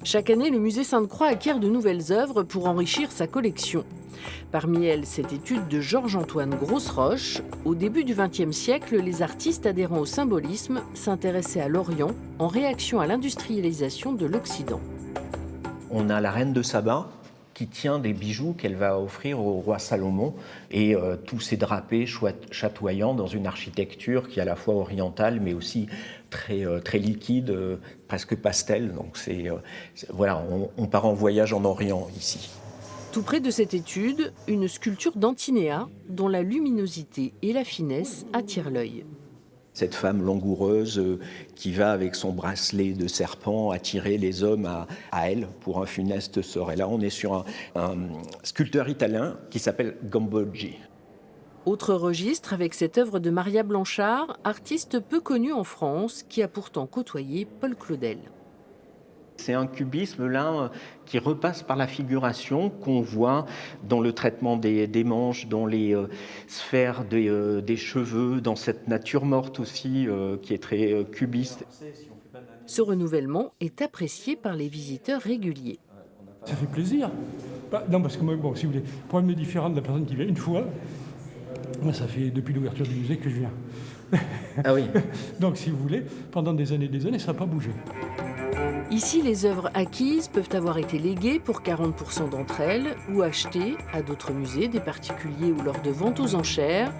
Chaque année, le musée Sainte-Croix acquiert de nouvelles œuvres pour enrichir sa collection. Parmi elles, cette étude de Georges-Antoine Grosseroche. Au début du XXe siècle, les artistes adhérant au symbolisme s'intéressaient à l'Orient en réaction à l'industrialisation de l'Occident. On a la reine de Saba qui tient des bijoux qu'elle va offrir au roi Salomon et tous ces drapés chatoyants dans une architecture qui est à la fois orientale mais aussi très liquide, presque pastel. Donc voilà, on part en voyage en Orient ici. Tout près de cette étude, une sculpture d'Antinéa dont la luminosité et la finesse attirent l'œil. Cette femme langoureuse qui va avec son bracelet de serpent attirer les hommes à elle pour un funeste sort. Et là, on est sur un sculpteur italien qui s'appelle Gamboggi. Autre registre avec cette œuvre de Maria Blanchard, artiste peu connue en France, qui a pourtant côtoyé Paul Claudel. C'est un cubisme là qui repasse par la figuration qu'on voit dans le traitement des manches, dans les sphères des cheveux, dans cette nature morte aussi qui est très cubiste. Ce renouvellement est apprécié par les visiteurs réguliers. Ça fait plaisir. Non, parce que moi, bon, si vous voulez, le problème est différent de la personne qui vient une fois. Moi, ça fait depuis l'ouverture du musée que je viens. Ah oui. Donc, si vous voulez, pendant des années, ça n'a pas bougé. Ici, les œuvres acquises peuvent avoir été léguées pour 40% d'entre elles ou achetées à d'autres musées, des particuliers ou lors de ventes aux enchères.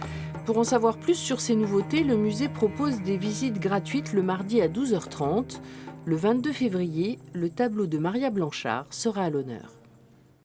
Pour en savoir plus sur ces nouveautés, le musée propose des visites gratuites le mardi à 12h30. Le 22 février, le tableau de Maria Blanchard sera à l'honneur.